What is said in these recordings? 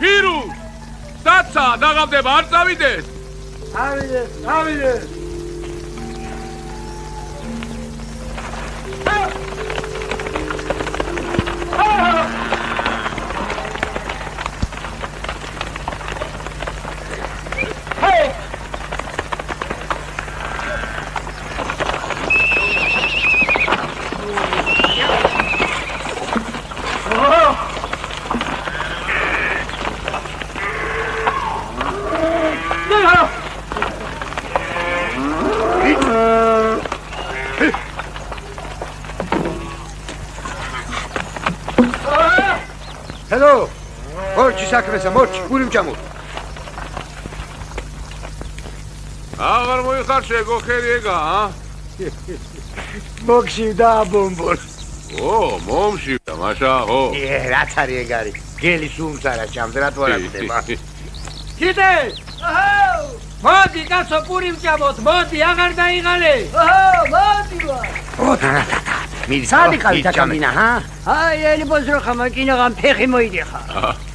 Piru! Tatsa, dagavdeba, ar წავიდეს. ავიდეს. Hello. Morci sakresa, morci, purim ჭამო. აღარ მოიხარშე გოხერიეგა, ა? მოგშივდა ბომბოლ. ო, მომშივდა, მაშა, ო. რაც არის ეგ არის. გელის უმცარა ჭამს, რატო არ აკეთება? კიდე! აჰა! მოდი, კაცო, პურივ ჭამოთ, მოდი, აღარ დაიღალე. აჰა, მოდი ვარ. მისადი ყავი ჩაკამინა, ჰა? აი, ელიბოს რო ხამაკინაღან ფეხი მოიდიხა.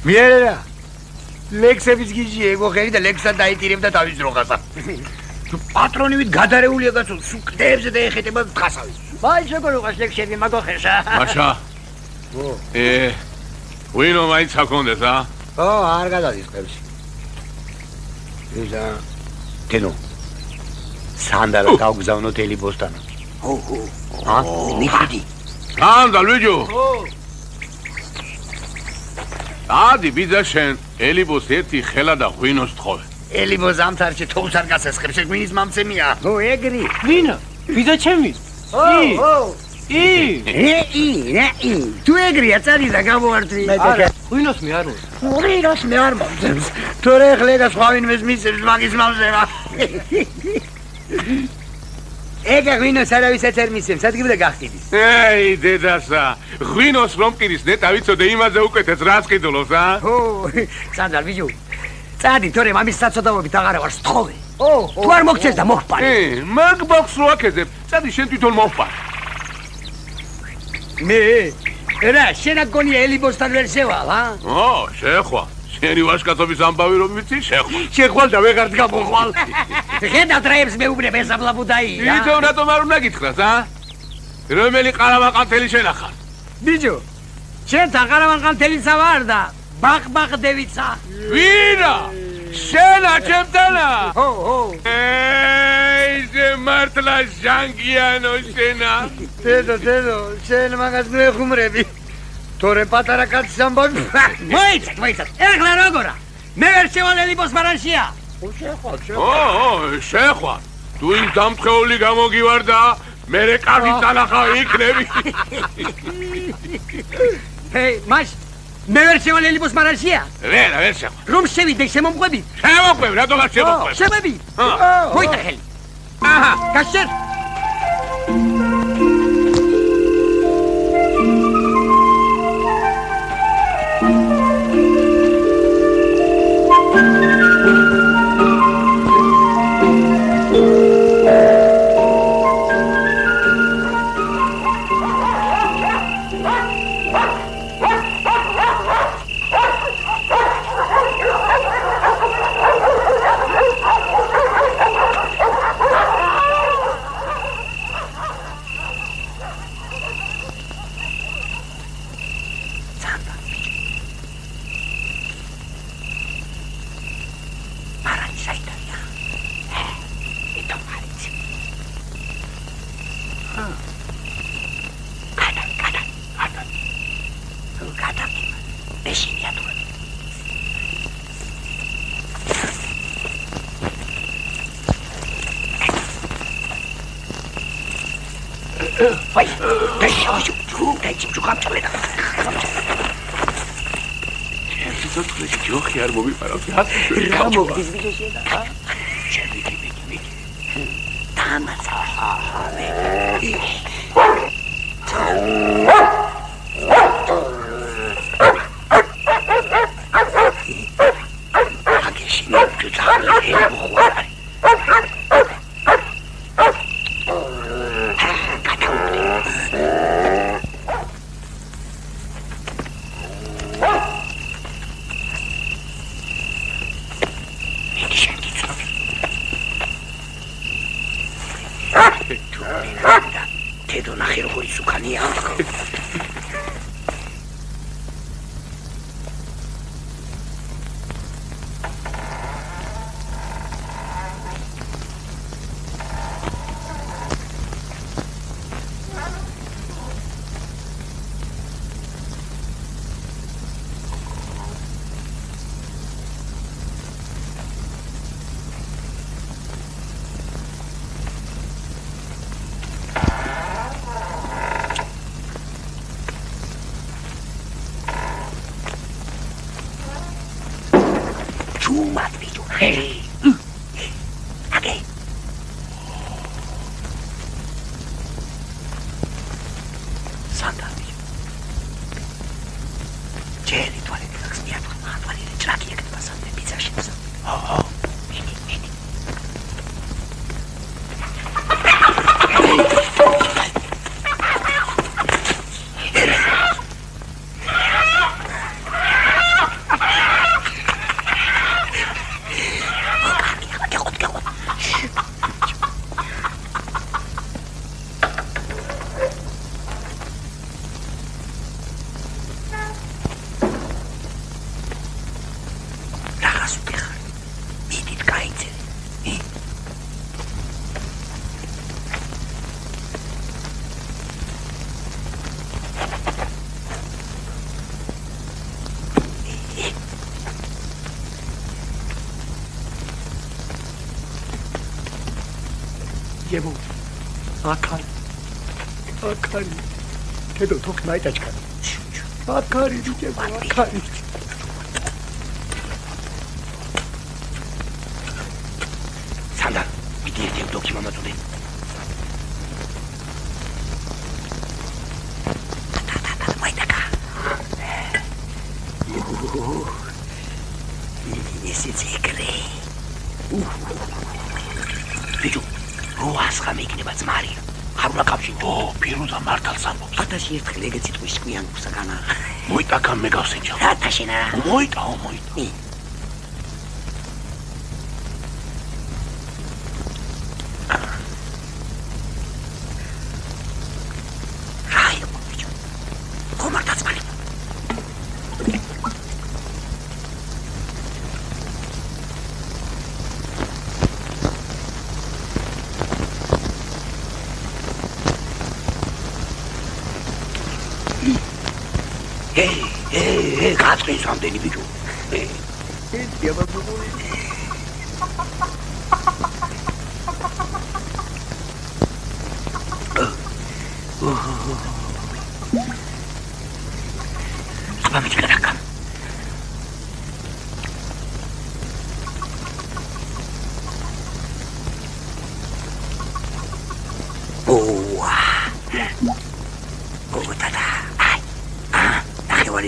მიერა. ლექსების გიჟი ეგო ხერი და ლექსად დაიტირებდა თავის დროხასა. თუ პატრონივით გადარეულია კაცო, სუკდებზე და ეხეთება თხასავით. ვაი, შეგოროყას ლექსები მაგოხეშა. მაშა. ვინო მაინც აქონდეს, ა? ო, არ გადადის ყებში. ისა თენო. სანდალა გავგზავნოთ ელიბოსთან. ო. ა? მიხდი. სანდალ ვიჯო. ო. ადი ბიძა შენ ელიბოს ერთი ხელა და ღვინოს თხოვე. ელიბოს ამთარში თოვს არ გასესხებს, ღვინის მამცემია. ო, ეგრი. ვინა? ბიძა ჩემი. ი. თუ ეგრია წადი და გამოვარტვი. ღვინოს მე არ ვარ. ღვინოს მე არ მომწევს. თორე ხლე სხვა ვინმეს მისცემს მაგის მამზემა. ეგ ღვინოს არავისაც არ მისცემს, ადგილზე გახტიდის. ეი, დედასა, ღვინოს რომ პირის ნეტა ვიცოდე იმაზე უკეთეს რას ყიდულობს, ა? ო, სანდალ ვიჯო. წადი, თორე მამის საწოდაობით აღარა ვარ სთხოვე. თუ არ მოგწეს და მოხპარი. მაგ ბოქს რო აკეთებ, წადი შენ თვითონ მოხპარ. მე? რა, შენ აგონია ელიბოსთან ვერ შევალ, ა? ო, შეხვა. შენი ვაშკაცობის ამბავი რომ ვიცი, შეხვა. შეხვალ და ვეღარც გამოხვალ. ხედავ დრეებს მეუბნებ ესაბლაბუდაი. თვითონ რატომ არ უნდა გითხრას, ა? რომელი ყარავანყანთელი შენ ახარ? ბიჯო, შენ ყარავანყანთელისა ვარ და ბახბახდევიცა. ვინა? შენა ჩემთანა? ო. ეი, ზე მართლა ჟანგიანო შენა. დედო, შენ მაგას მეხუმრები. თორე პატარა კაცის ამბავი. მოიცად. ეხლა როგორა? მე ვერ შევალ ელიბოს ბარანშია. შეხვა. თუ იმ დამთხეული გამოგივარ და მერე კარგი თანახავი იქნები. ჰეი, მაშ მე ვერ შევალ ელიბოს ბარანშია? ვერ შეხვა. რომ შევიდე შემომყვები? შემოყვები, რატომ არ შემოყვები? შემები. მოიცა ხელი. აჰა, გაშერ. ვაი, დაიშავში, დაიჭი გამწოლედა. ცოტა ჯოხი არ მომიყარავ. რა მოგდის ბიჭო და? შევიდი. თამაცა. აგეში ნებჭუძახი ხوارای. თედო ნახე როგორი სუქანია. Čumat, vidu. Hej. Agej. Santa, vidu. Čeli, toalete, tak smijat, toalete, čraki, jak pa sam te pizza šimsa. Vidi. Jemu, akari, kedo tok naitačka. Akari, jemu, akari. Sanda, vidirte u doki mama tude. Maitaka. Esi zekre. Vidu. როას ხამ იქნება ძმარი. არ უნდა კავშირი. პირუდა მართალს ამბობს. ათაში ერთხელ ეგეც სიტყვის ჭკვიან გუსაგანა. მოიტაკა მე გავსეჭა. ათაშენა. მოიტაო. რაი მოვიჭო. ხომართა ძმარი. Hey, გაწყინს ამდენი ბიჭო. დიაბაბული. აბა მიჭკა დაკა.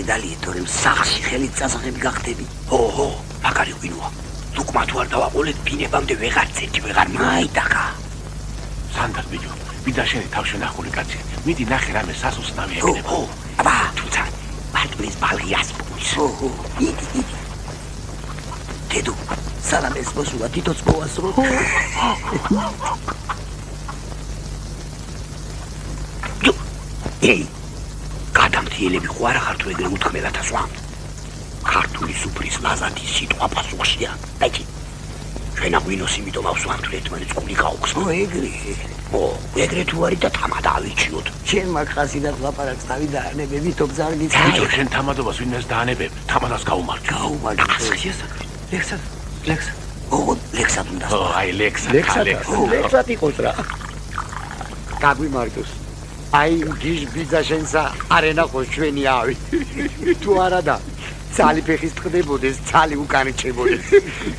დალი თორემ სახში ხელით წასახები გახდები. მაგარი ღვინოა. თუკმა თუ არ დავაყოლეთ ბინებამდე ვეღარ მაიტაკა. სანდარ ბიჭო, ვიდა შენი თავშენახული კაცი. მიდი ნახე რამე სასუსნავი ეკნება. აბა, თუცა, მარტლის ბალღი ასპუნის. იდი. დედო, სანამ ეს მოსულა თითოც მოვასრო. გადამთიელები ხო არა ხარ თუ ეგრე უთქმელათა სვამ. ქართული სუფრის ლაზათი სიტყვა პასუხშია. დაიჭი. ჩვენ აღვინოს იმიტომ ავსვამთ ერთმანეთს ყული გაუგს. ეგრე თუ არის და თამად ავიჩიოთ. შენ მაგ ხასი და ლაპარაკს თავი დაანებე ვითო ბზარგიც. ბიჭო, შენ თამადობას ვინმეს დაანებებ, თამადას გაუმარჯვე. ლექსად. ლექსად უნდა. აი ლექსად. ლექსად იყოს რა. გაგვიმარჯოს. აი გიჟ ბიძა შენსა არენა ხო ჩვენი ავი თუ არა და ცალი ფეხის ტყდებოდეს ცალი უკანი ჩებოდეს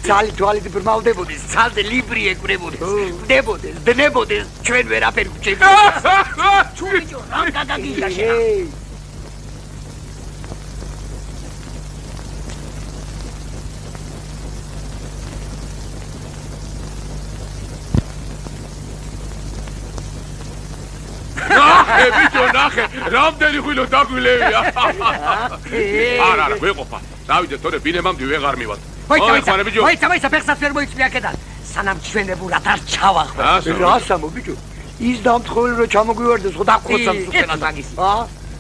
ცალი თვალით ბრმავდებოდეს ცალზე ლიბრი ეკვრებოდეს დებოდეს დნებოდეს ჩვენ ვერაფერ გვჭირდება თუ ბიჭო რა გაგაგიჟა შენ ბიჭო ნახე რამდენი ხვილო დაგვილევია არა ვეყოფა დავიდე თორე ბინემამდე ვეღარ მივალ ვაიცა ფეხსაც ვერ მოიწვია აქედან სანამ ჩვენებურად არ ჩავახო რა სამო ბიჭო ის დამთხოვილი რომ ჩამოგვივარდეს ხო დაგხოცამ სულენად მაგის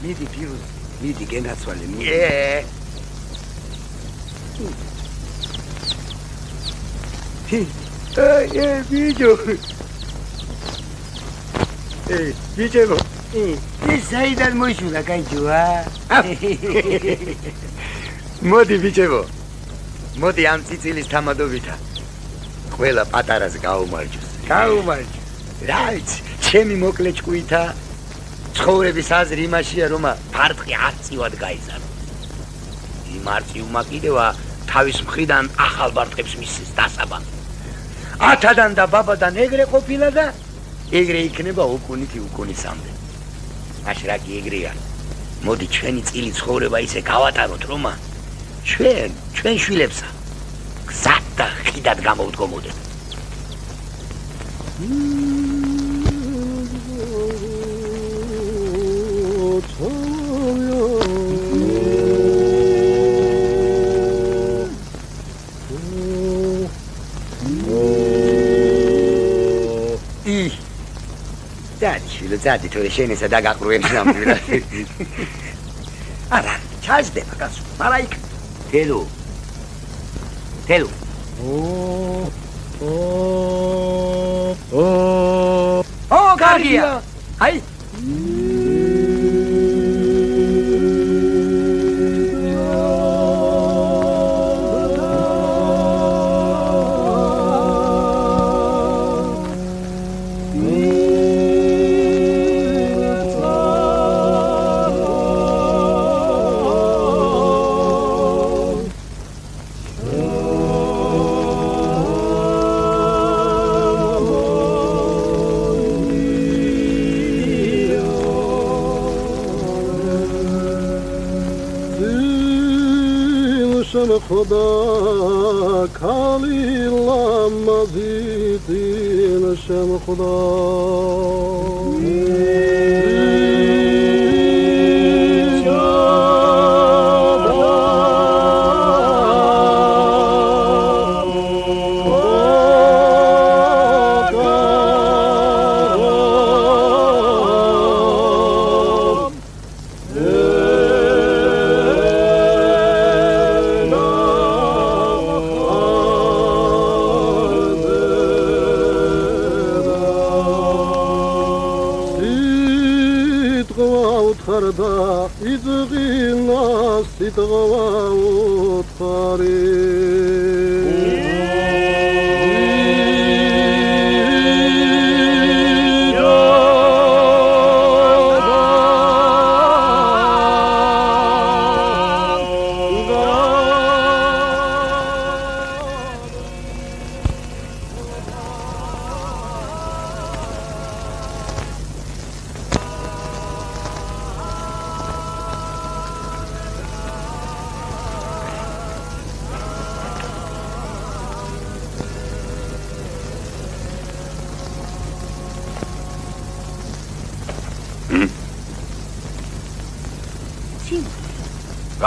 მიდი ფირუზ მიდი გენაცვალე ბიჭო ბიჭო ეს საიდან მოიშურა კაიჯოა მოდი ბიჭო მოდი ამ წიცილის თამადობითა ყველა პატარას გაუმარჯოს რა ვიცი ჩემი მოკლე ჭკუითა ცხოვრების აზრი იმაშია რომ ფარტყი არწივად გაიზარდო იმ არწივმა კიდევა თავის მხრიდან ახალ ბარტყებს მისცეს დასაბამი ათადან და ბაბადან ეგრე ყოფილა და ეგრე იქნება უკუნითი უკუნისამდე მაშ რა კი ეგრეა მოდი ჩვენი წილი ცხოვრება ისე გავატაროთ რომ ჩვენ შვილებსა გზად და ხიდად გამოვდგომოდეთ ძადი თორე შენ ესა დაგაყრუებს ნამდვილად არა ჩაჯდება კაცო მაგრამ იქ თელო კარგია აი خدا کالیلا مزیدین شم خدا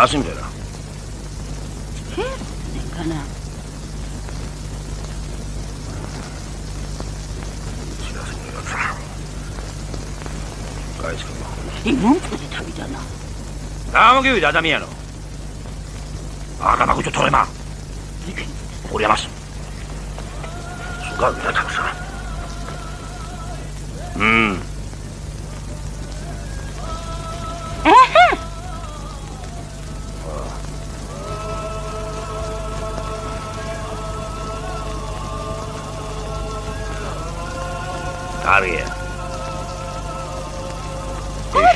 გასიმღერა განა გაიცქება იმუნწუდი თავიდანა გამოგივიდა ადამიანო აგამაგუჩო თორემა ორი ამას სუგავიდა თავსა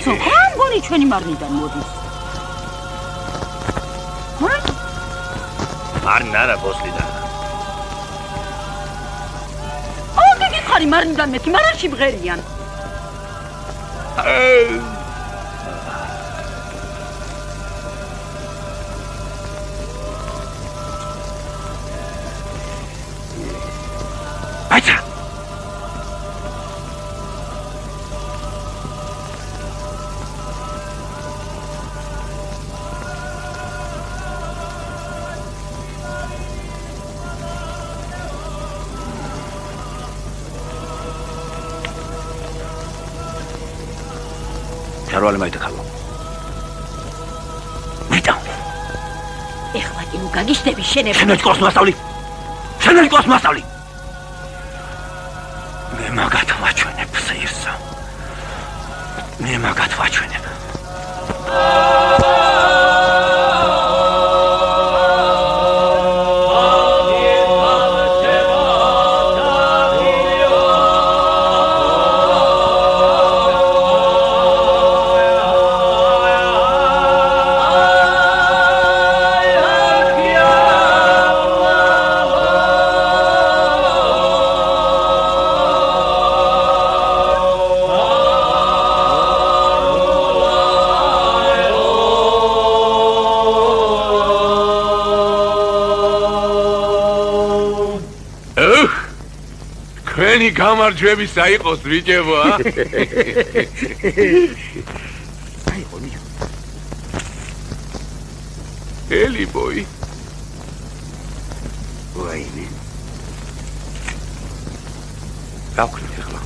კაცო, რა მგონი ჩვენი მარნიდან მოდის? მარნა რა ბოსლიდან. ოღონდ გითხარი მარნიდან მეთი, მარაში ბღერიან. აიცა ჩარვალე მაიტახალო ვიტა ეხლა კი ნუ გაგიშდები შენები. შენოც კოსმოსავლი შენოც კოსმოსავლი მე მაგათ ვაჩვენებ სირსა მე მაგათ ვაჩვენებ ჩვენი გამარჯვები საიყოს ბიჭებო, ა? საიყო მიდო ელიბოი ვაიმე გავქნით ახლა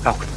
გავქნით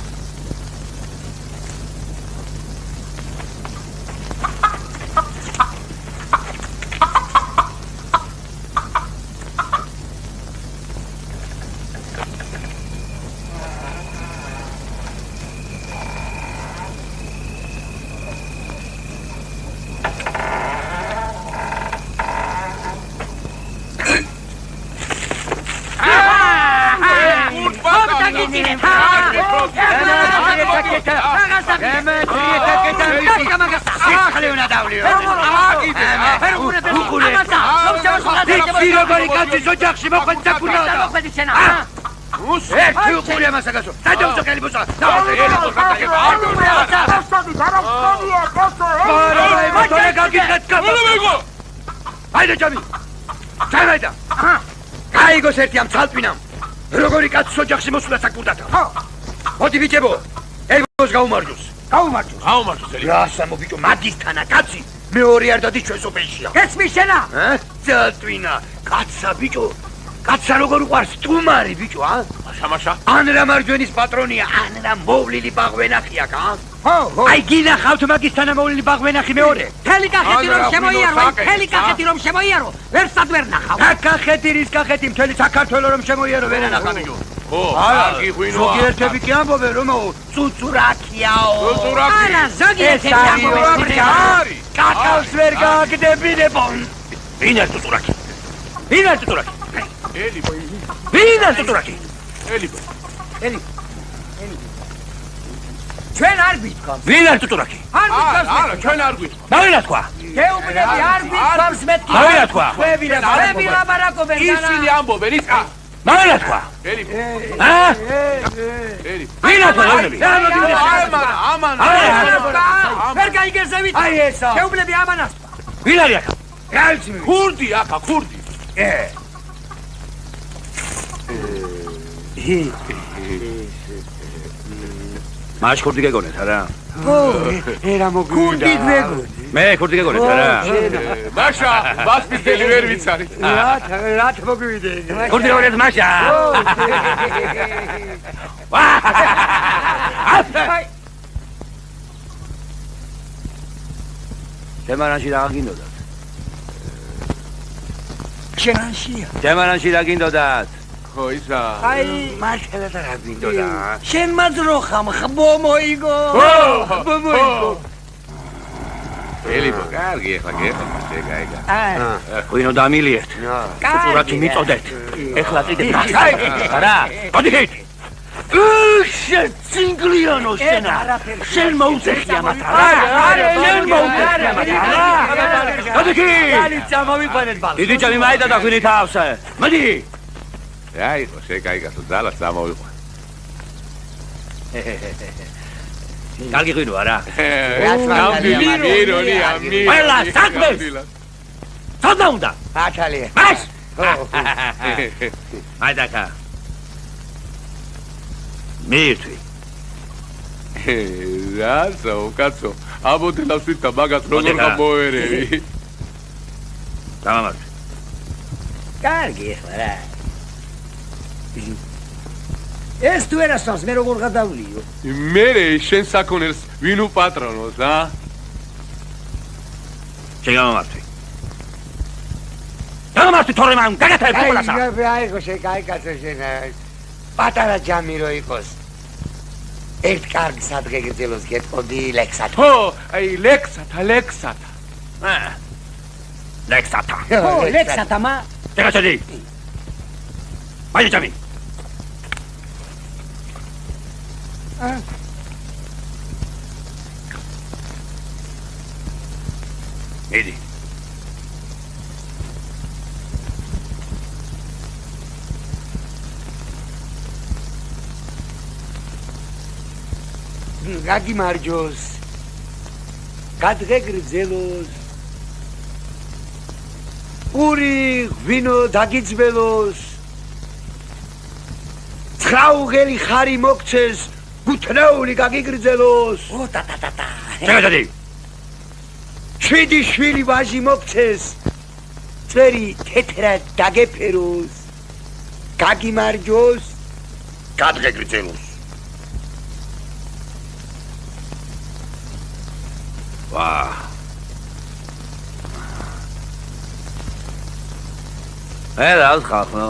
გაიგოს ერთი ამ ცალტვინამ როგორი კაცი ოჯახში მოსულა საკურდათა მოდი ბიჭებო ელბოს გაუმარჯოს გაუმარჯოს რა სამო ბიჭო მაგისთანა კაცი მეორე არ დადის ჩვენ სოფელშია გესმის შენა? ცალტვინა კაცა ბიჭო კაცა როგორ უყარს სტუმარი ბიჭო შამაშა ან რა მარჯვენის პატრონია ან რა მოვლილი ბაღვენახია ხო აი გინახავთ მაგისთანა მოვლილი ბაღვენახი მეორე თელი კახეთი რომ შემოიარო, თელი კახეთი რომ შემოიარო, ვერსად ვერ ნახავ. კახეთი რის კახეთი მთელი საქართველო რომ შემოიარო ვერ ანახა ბიჭო ხო კარგი ღვინოა ზოგიერთები კი ამბობენ რომ წუწურაკიაო არა, ზოგიერთები ამბობენ. კაკავს ვერ გააგდებინებო ვინ არის წუწურაკი ვინ არის წუწურაკი ელიბოი ვინ არის წუწურაკი ელიბოი ჩვენ არ გვითქვამს. ვინ არის წუწურაკი არა ჩვენ არ გვიწყო მაგინა თქვა გეუბნები არ გვითქვამს მეთქი. მაგინა თქვა ხვები ლაბარაკობენ ისინი ამბობენ ის მაგინა თქვა ელიბოი ვინ არის წუწურაკი ამან ვერ გაიგეზევით. აი ესა გეუბნები ამანას. ვინ არის აქ გაიცი ქურდი აქა ქურდი მაშ ქურდი გეგონეთ არა ერა მოგვიდა. მე ქურდი გეგონეთ არა მაშა ბასპიტელი ვერ ვიცარი რა მოგვიდე. ქურდი გეგონეთ მაშა თემარანში რა გინდოდათ თემარანში რა გინდოდათ ხო ისა აი მაშელა და რა გინდოდა შენ მაძროხამ ხბო მოიგო. ბომოიგო ელიბო კარგი ეხლა გეხო შეგაიგა ღვინო დამილიეთ წუწურაკი მიწოდეთ ეხლა კიდე არა გოდით შენ ცინგლიანო შენა შენ მოუწეხი ამათ შენ მოუწეხი ამათ გადაკი ძალიან წამოვიყვანეთ ბალს დიდი ჭამი მაიდა დაგვინი თავსა მოდი რა იყო შეკაიგასო ძალას წამოვიყვან კარგი ღვინო არა მირონი ამი ყველა საქმეს სოდა უნდა აკალია მას მაიდაკა მირთვი რასო კაცო აბოდელავს ვიდა მაგას როგორ გამოერევი გამამართი კარგი ხარ რა ეს თუ ერასავს მე როგორ გადავლიო მე შენ საქონელს ვინ უპატრონოს ა შეგამართი გამამართი თორე მან გაგათავე ყველასა აიღო შეკაიკაცო შენ პატარა ჯამი რო იყოს ერთ კარგ სადღეგრძელოს გეტყოდი ლექსად ხო აი ლექსათა ლექსათა ხო ლექსათა მა დაგაჭდი მაიდა ჯამი ედი გაგიმარჯოს გადღეგრძელოს პური ღვინო დაგიძველოს ცხრაუღელი ხარი მოგცეს გუთნაული გაგიგრძელოს ო ტატატატა დაგაჭდი შვიდი შვილი ვაჟი მოგცეს წერი თეთრად დაგეფეროს გაგიმარჯოს გადღეგრძელოს ვა რა ხახო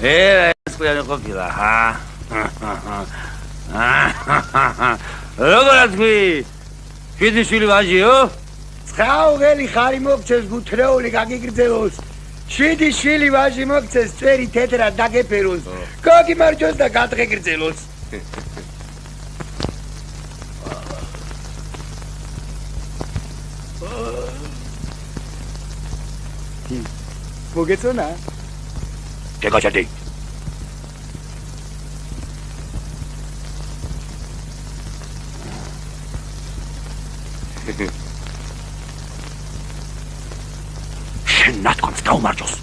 ეს ყიარი ყოფილა ჰა როგორ თქვი შვიდი ვაჟიო ცხრაუღელი ხარი მოგცეს გუთნაული გაგიგრძელოს შვიდი შვილი ვაჟი მოგცეს წერი თეთრად დაგეფეროს გაგიმარჯოს და გადღეგრძელოს მოგეწონა დაგაჭდი შენ ნათქვამს გაუმარჯოს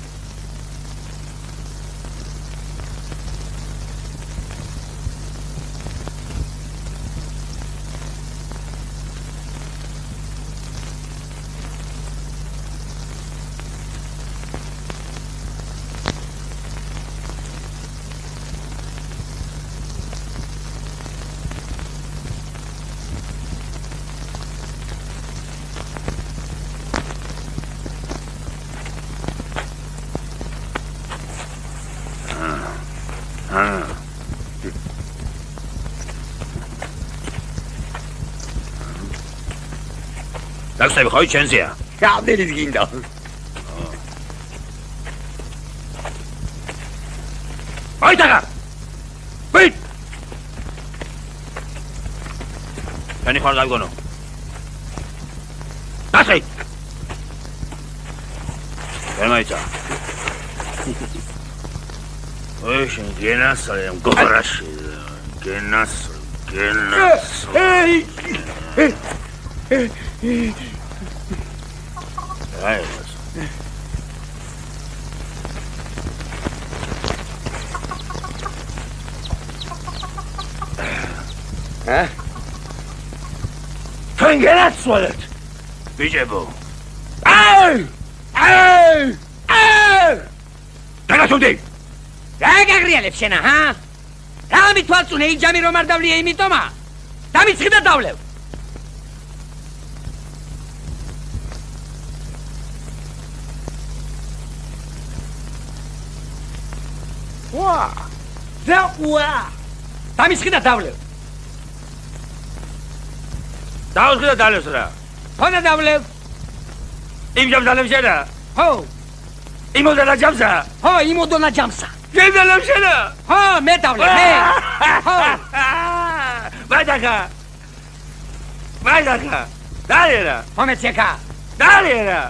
დაგსები ხო ჩენზია რამდენი გინდა აიტაგა ვით შენი ხარ დავგონო დასი გემაიცა ოი შენ გენასალე მგორაში გენას აი ჩვენ გენაცვალეთ ბიჭებო დაგაჩვენდი რა გაგრიალებ შენა ჰა რა მithვალწუნე იჯამი რომ არ დავლია იმიტომა დამიცხი და დავლევ ვა დამიცხი და დავლევ დავსხი და დალევს რა ხონა დავლევ იმ ჯამს დალევ შენა ხო იმოდანა ჯამსა ხო იმოდონა ჯამსა გენდალებ შენა ხო მე დავლე მე ხო ვაიდაკა დალერა მომეცეკა დალერა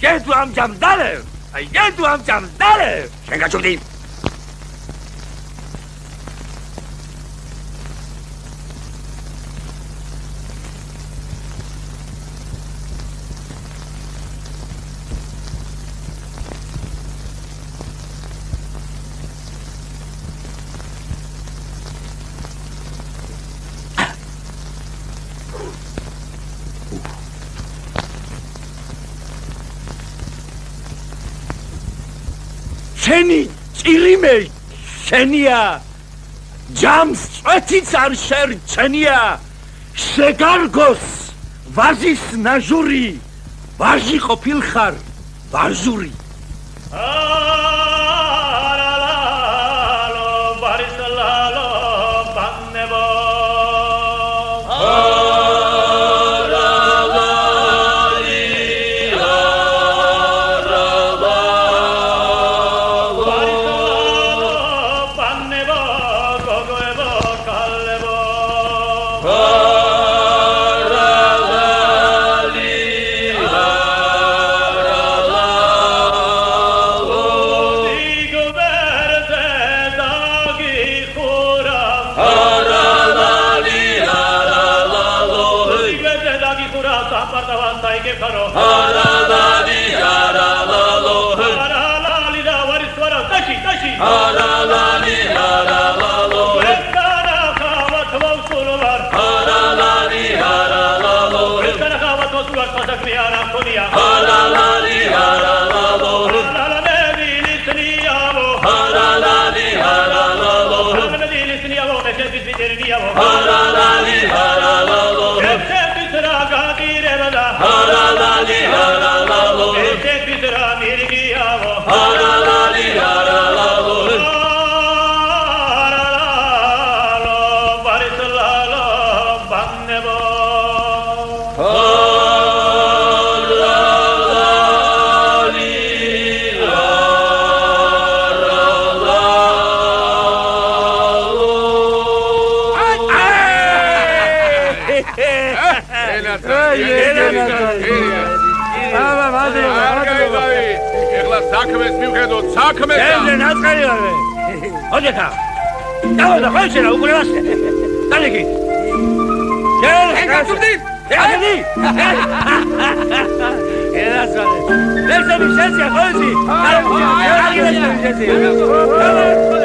გეტუ ამჯამ დალე აი გეტუ ამჯამ დალე შენ გაჩვდი შენი წირიმე შენია ჯამს წვეთიც არ შერჩენია შეგარგოს ვაზის ნაჟური ვაჟი ყოფილხარ ვაჟური საქმეს მივხედოთ, საქმეს. ემზე ნაწყარი ვარ. ოდექა. დავა ხოშენა უკრევასე. დალეგი. შენ გაწვდი. დალეგი. ერასალე. ლესები შენსია ხოჟი. დალეგი. დალეგი.